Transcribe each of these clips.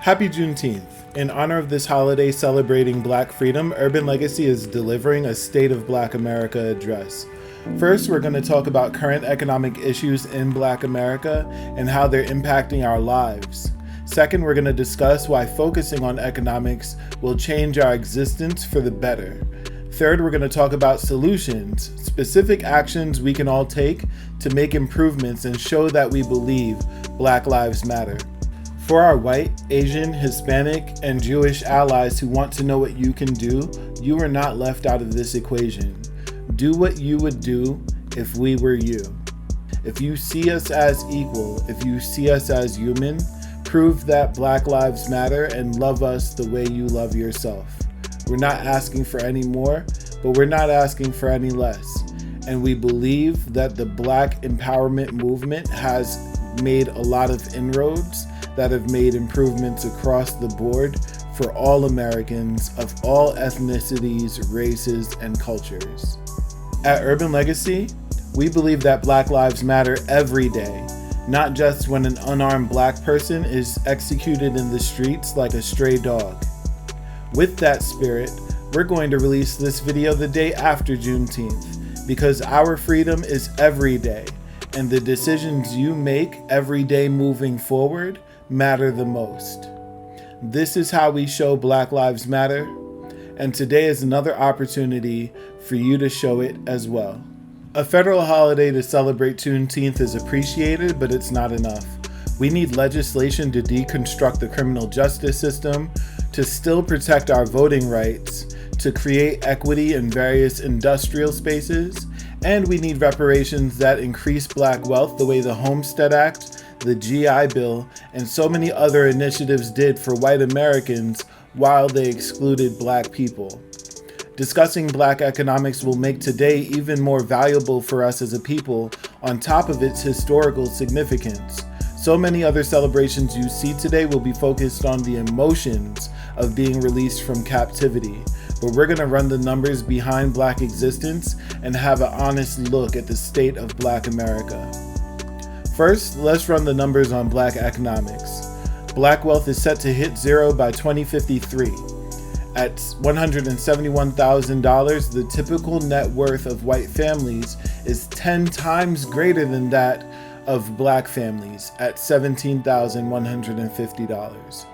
Happy Juneteenth. In honor of this holiday celebrating Black freedom, Urban Legacy is delivering a State of Black America address. First, we're going to talk about current economic issues in Black America and how they're impacting our lives. Second, we're going to discuss why focusing on economics will change our existence for the better. Third, we're going to talk about solutions, specific actions we can all take to make improvements and show that we believe Black lives matter. For our white, Asian, Hispanic, and Jewish allies who want to know what you can do, you are not left out of this equation. Do what you would do if we were you. If you see us as equal, if you see us as human, prove that Black lives matter and love us the way you love yourself. We're not asking for any more, but we're not asking for any less. And we believe that the Black empowerment movement has made a lot of inroads that have made improvements across the board for all Americans of all ethnicities, races, and cultures. At Urban Legacy, we believe that Black lives matter every day, not just when an unarmed Black person is executed in the streets like a stray dog. With that spirit, we're going to release this video the day after Juneteenth, because our freedom is every day, and the decisions you make every day moving forward matter the most. This is how we show Black Lives Matter, and today is another opportunity for you to show it as well. A federal holiday to celebrate Juneteenth is appreciated, but it's not enough. We need legislation to deconstruct the criminal justice system, to still protect our voting rights, to create equity in various industrial spaces, and we need reparations that increase Black wealth the way the Homestead Act, the GI Bill, and so many other initiatives did for white Americans while they excluded Black people. Discussing Black economics will make today even more valuable for us as a people, on top of its historical significance. So many other celebrations you see today will be focused on the emotions of being released from captivity, but we're going to run the numbers behind Black existence and have an honest look at the state of Black America. First, let's run the numbers on Black economics. Black wealth is set to hit zero by 2053. At $171,000, the typical net worth of white families is 10 times greater than that of Black families at $17,150.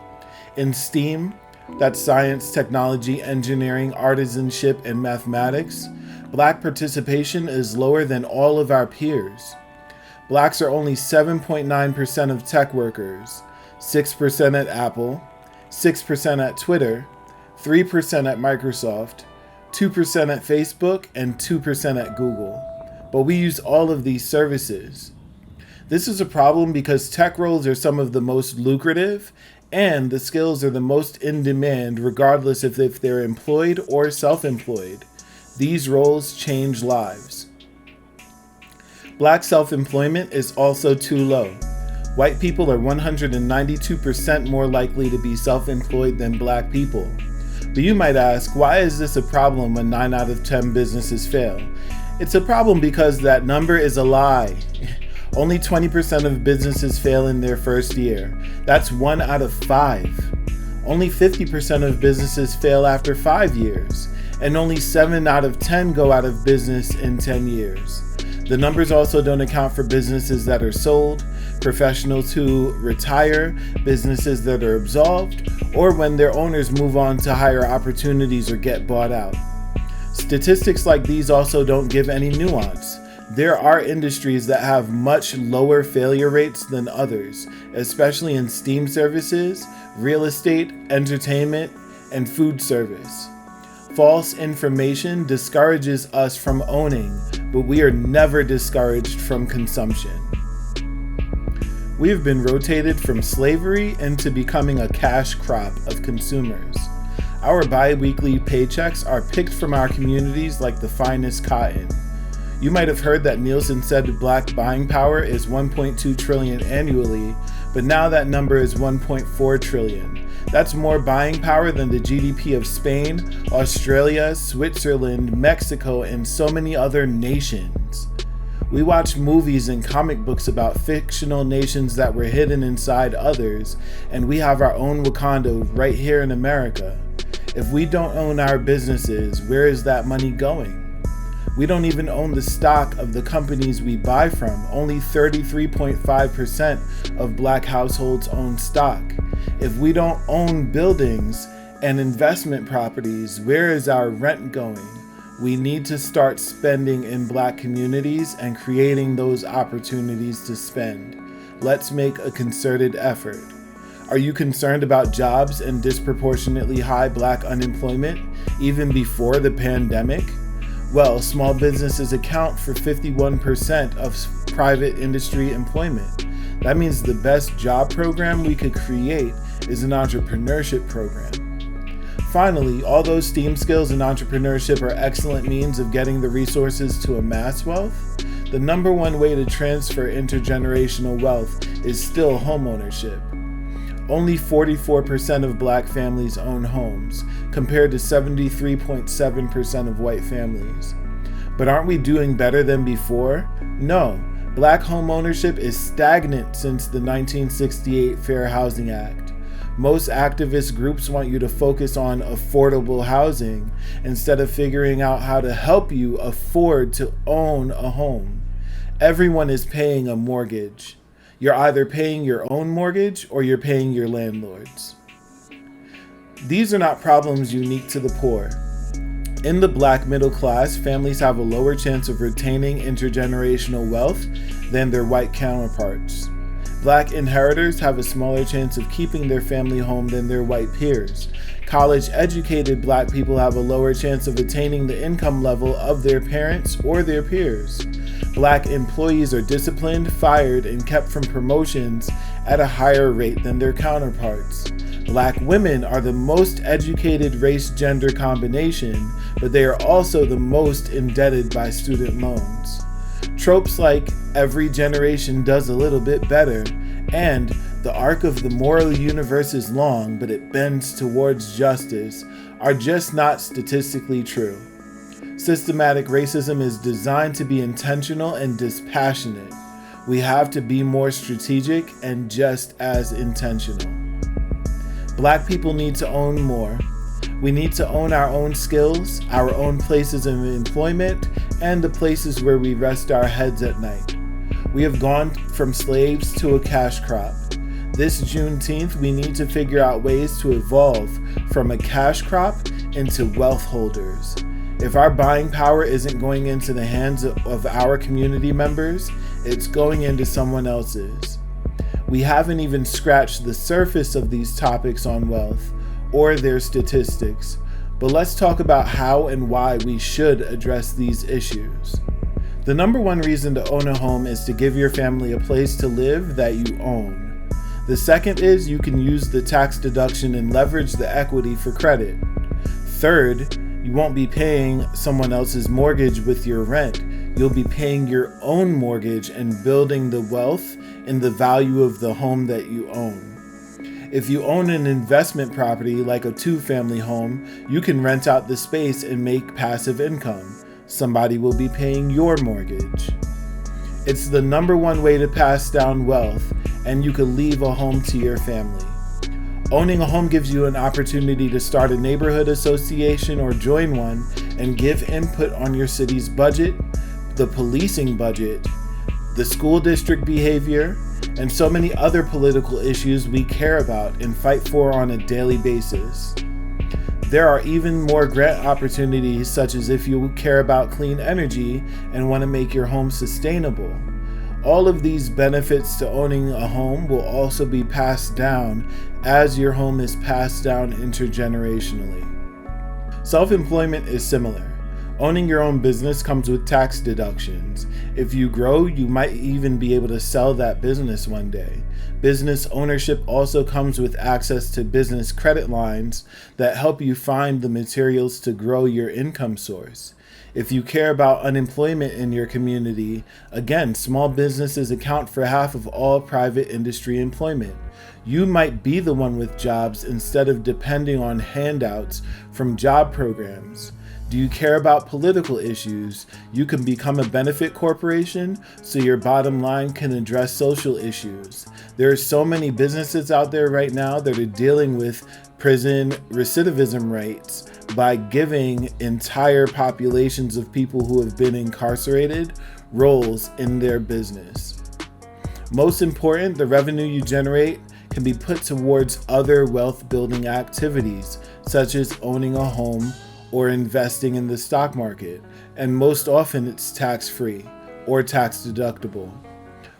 In STEAM, that's science, technology, engineering, artisanship, and mathematics, Black participation is lower than all of our peers. Blacks are only 7.9% of tech workers, 6% at Apple, 6% at Twitter, 3% at Microsoft, 2% at Facebook, and 2% at Google. But we use all of these services. This is a problem because tech roles are some of the most lucrative, and the skills are the most in demand regardless if they're employed or self-employed. These roles change lives. Black self-employment is also too low. White people are 192% more likely to be self-employed than Black people. But you might ask, why is this a problem when 9 out of 10 businesses fail? It's a problem because that number is a lie. Only 20% of businesses fail in their first year. That's 1 out of 5. Only 50% of businesses fail after 5 years, and only 7 out of 10 go out of business in 10 years. The numbers also don't account for businesses that are sold, professionals who retire, businesses that are absolved, or when their owners move on to higher opportunities or get bought out. Statistics like these also don't give any nuance. There are industries that have much lower failure rates than others, especially in STEAM services, real estate, entertainment, and food service. False information discourages us from owning, but we are never discouraged from consumption. We have been rotated from slavery into becoming a cash crop of consumers. Our bi-weekly paychecks are picked from our communities like the finest cotton. You might have heard that Nielsen said Black buying power is 1.2 trillion annually, but now that number is 1.4 trillion. That's more buying power than the GDP of Spain, Australia, Switzerland, Mexico, and so many other nations. We watch movies and comic books about fictional nations that were hidden inside others, and we have our own Wakanda right here in America. If we don't own our businesses, where is that money going? We don't even own the stock of the companies we buy from. Only 33.5% of Black households own stock. If we don't own buildings and investment properties, where is our rent going? We need to start spending in Black communities and creating those opportunities to spend. Let's make a concerted effort. Are you concerned about jobs and disproportionately high Black unemployment, even before the pandemic? Well, small businesses account for 51% of private industry employment. That means the best job program we could create is an entrepreneurship program. Finally, although STEAM skills and entrepreneurship are excellent means of getting the resources to amass wealth, the number one way to transfer intergenerational wealth is still homeownership. Only 44% of Black families own homes, compared to 73.7% of white families. But aren't we doing better than before? No. Black homeownership is stagnant since the 1968 Fair Housing Act. Most activist groups want you to focus on affordable housing instead of figuring out how to help you afford to own a home. Everyone is paying a mortgage. You're either paying your own mortgage or you're paying your landlord's. These are not problems unique to the poor. In the Black middle class, families have a lower chance of retaining intergenerational wealth than their white counterparts. Black inheritors have a smaller chance of keeping their family home than their white peers. College-educated Black people have a lower chance of attaining the income level of their parents or their peers. Black employees are disciplined, fired, and kept from promotions at a higher rate than their counterparts. Black women are the most educated race-gender combination, but they are also the most indebted by student loans. Tropes like every generation does a little bit better and the arc of the moral universe is long, but it bends towards justice are just not statistically true. Systematic racism is designed to be intentional and dispassionate. We have to be more strategic and just as intentional. Black people need to own more. We need to own our own skills, our own places of employment, and the places where we rest our heads at night. We have gone from slaves to a cash crop. This Juneteenth, we need to figure out ways to evolve from a cash crop into wealth holders. If our buying power isn't going into the hands of our community members, it's going into someone else's. We haven't even scratched the surface of these topics on wealth or their statistics, but let's talk about how and why we should address these issues. The number one reason to own a home is to give your family a place to live that you own. The second is you can use the tax deduction and leverage the equity for credit. Third, you won't be paying someone else's mortgage with your rent. You'll be paying your own mortgage and building the wealth in the value of the home that you own. If you own an investment property like a two-family home, you can rent out the space and make passive income. Somebody will be paying your mortgage. It's the number one way to pass down wealth, and you can leave a home to your family. Owning a home gives you an opportunity to start a neighborhood association or join one and give input on your city's budget, the policing budget, the school district behavior, and so many other political issues we care about and fight for on a daily basis. There are even more grant opportunities, such as if you care about clean energy and want to make your home sustainable. All of these benefits to owning a home will also be passed down as your home is passed down intergenerationally. Self-employment is similar. Owning your own business comes with tax deductions. If you grow, you might even be able to sell that business one day. Business ownership also comes with access to business credit lines that help you find the materials to grow your income source. If you care about unemployment in your community, again, small businesses account for half of all private industry employment. You might be the one with jobs instead of depending on handouts from job programs. Do you care about political issues? You can become a benefit corporation so your bottom line can address social issues. There are so many businesses out there right now that are dealing with prison recidivism rates by giving entire populations of people who have been incarcerated roles in their business. Most important, the revenue you generate can be put towards other wealth building activities, such as owning a home or investing in the stock market, and most often it's tax-free or tax-deductible.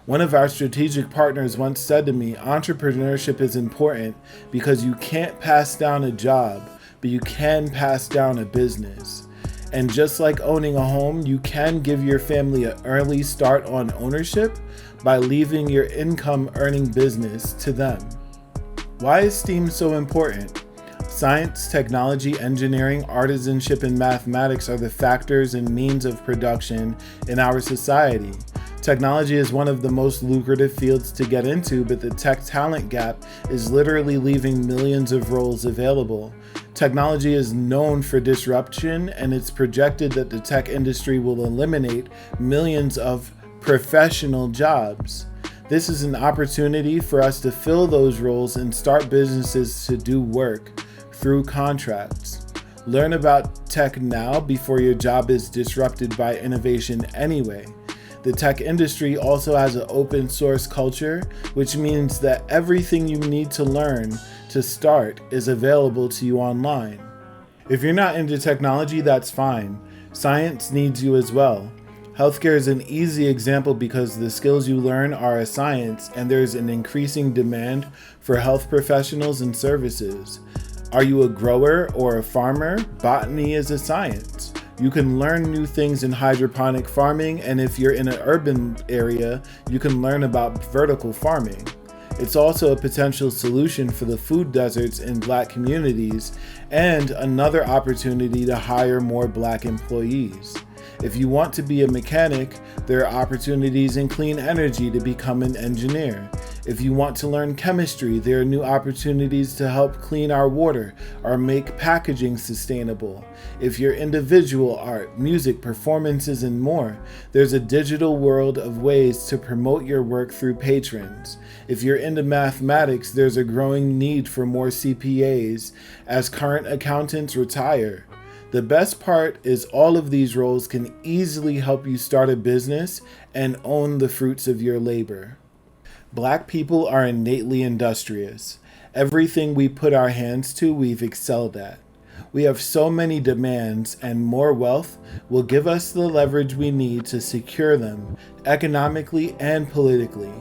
One of our strategic partners once said to me, entrepreneurship is important because you can't pass down a job, but you can pass down a business. And just like owning a home, you can give your family an early start on ownership by leaving your income-earning business to them. Why is STEAM so important? Science, technology, engineering, artisanship, and mathematics are the factors and means of production in our society. Technology is one of the most lucrative fields to get into, but the tech talent gap is literally leaving millions of roles available. Technology is known for disruption, and it's projected that the tech industry will eliminate millions of professional jobs. This is an opportunity for us to fill those roles and start businesses to do work through contracts. Learn about tech now before your job is disrupted by innovation anyway. The tech industry also has an open source culture, which means that everything you need to learn to start is available to you online. If you're not into technology, that's fine. Science needs you as well. Healthcare is an easy example because the skills you learn are a science and there's an increasing demand for health professionals and services. Are you a grower or a farmer? Botany is a science. You can learn new things in hydroponic farming, and if you're in an urban area, you can learn about vertical farming. It's also a potential solution for the food deserts in Black communities and another opportunity to hire more Black employees. If you want to be a mechanic, there are opportunities in clean energy to become an engineer. If you want to learn chemistry, there are new opportunities to help clean our water or make packaging sustainable. If you're into visual art, music, performances, and more, there's a digital world of ways to promote your work through patrons. If you're into mathematics, there's a growing need for more CPAs as current accountants retire. The best part is all of these roles can easily help you start a business and own the fruits of your labor. Black people are innately industrious. Everything we put our hands to, we've excelled at. We have so many demands, and more wealth will give us the leverage we need to secure them economically and politically.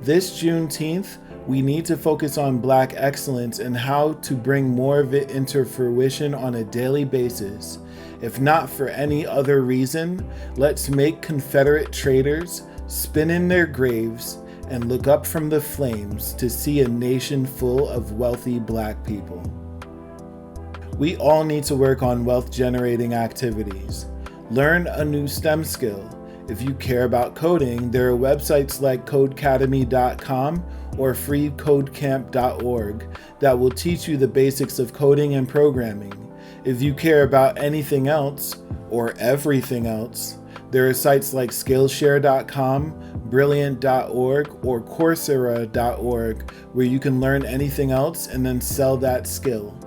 This Juneteenth, we need to focus on Black excellence and how to bring more of it into fruition on a daily basis. If not for any other reason, let's make Confederate traitors spin in their graves and look up from the flames to see a nation full of wealthy Black people. We all need to work on wealth-generating activities. Learn a new STEM skill. If you care about coding, there are websites like codecademy.com or freecodecamp.org that will teach you the basics of coding and programming. If you care about anything else, or everything else, there are sites like Skillshare.com, Brilliant.org, or Coursera.org where you can learn anything else and then sell that skill.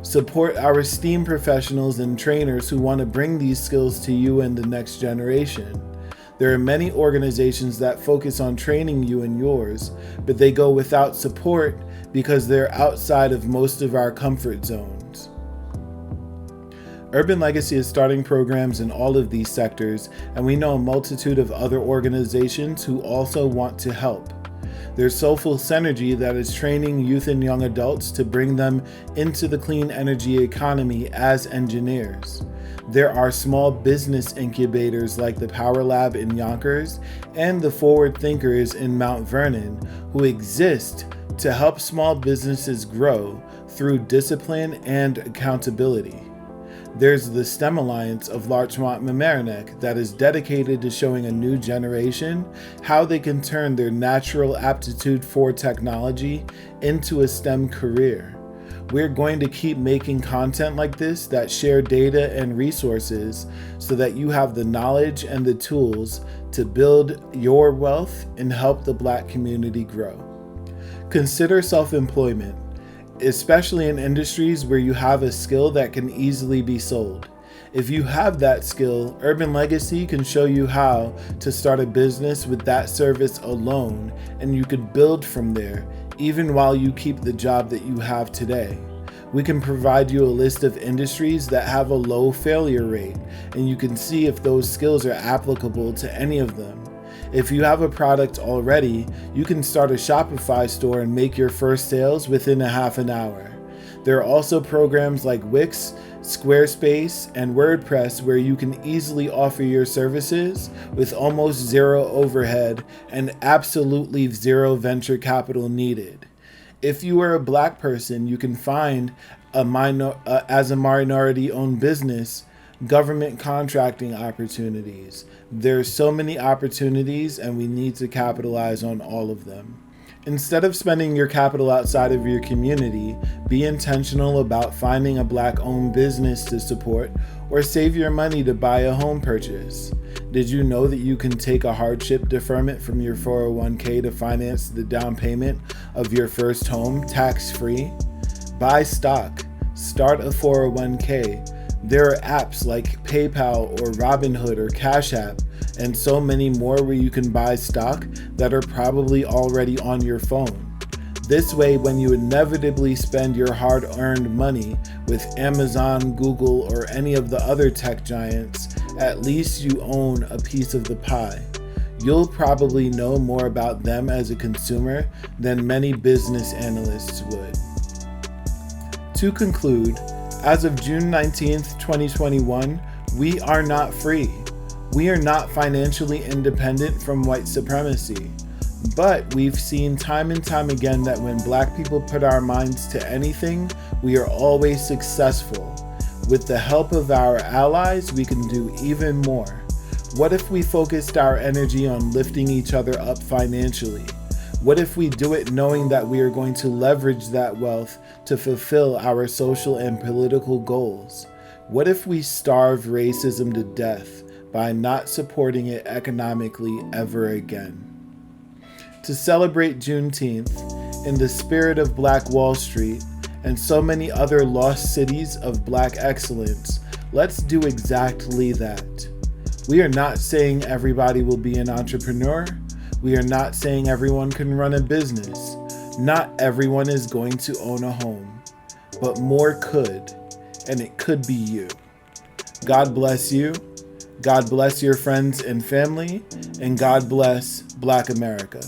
Support our STEAM professionals and trainers who want to bring these skills to you and the next generation. There are many organizations that focus on training you and yours, but they go without support because they're outside of most of our comfort zones. Urban Legacy is starting programs in all of these sectors, and we know a multitude of other organizations who also want to help. There's Soulful Synergy that is training youth and young adults to bring them into the clean energy economy as engineers. There are small business incubators like the Power Lab in Yonkers and the Forward Thinkers in Mount Vernon who exist to help small businesses grow through discipline and accountability. There's the STEM Alliance of Larchmont-Mamaroneck that is dedicated to showing a new generation how they can turn their natural aptitude for technology into a STEM career. We're going to keep making content like this that share data and resources so that you have the knowledge and the tools to build your wealth and help the Black community grow. Consider self-employment, especially in industries where you have a skill that can easily be sold. If you have that skill, Urban Legacy can show you how to start a business with that service alone, and you could build from there, even while you keep the job that you have today. We can provide you a list of industries that have a low failure rate, and you can see if those skills are applicable to any of them. If you have a product already, you can start a Shopify store and make your first sales within a half an hour. There are also programs like Wix, Squarespace, and WordPress where you can easily offer your services with almost zero overhead and absolutely zero venture capital needed. If you are a Black person, you can find as a minority-owned business, government contracting opportunities. There are so many opportunities, and we need to capitalize on all of them. Instead of spending your capital outside of your community, be intentional about finding a Black-owned business to support or save your money to buy a home purchase. Did you know that you can take a hardship deferment from your 401k to finance the down payment of your first home tax-free? Buy stock. Start a 401k. There are apps like PayPal or Robinhood or Cash App and so many more where you can buy stock that are probably already on your phone. This way, when you inevitably spend your hard-earned money with Amazon, Google, or any of the other tech giants, at least you own a piece of the pie. You'll probably know more about them as a consumer than many business analysts would. To conclude, as of June 19th, 2021, we are not free. We are not financially independent from white supremacy. But we've seen time and time again that when Black people put our minds to anything, we are always successful. With the help of our allies, we can do even more. What if we focused our energy on lifting each other up financially? What if we do it knowing that we are going to leverage that wealth to fulfill our social and political goals? What if we starve racism to death by not supporting it economically ever again? To celebrate Juneteenth, in the spirit of Black Wall Street and so many other lost cities of Black excellence, let's do exactly that. We are not saying everybody will be an entrepreneur. We are not saying everyone can run a business. Not everyone is going to own a home, but more could, and it could be you. God bless you. God bless your friends and family, and God bless Black America.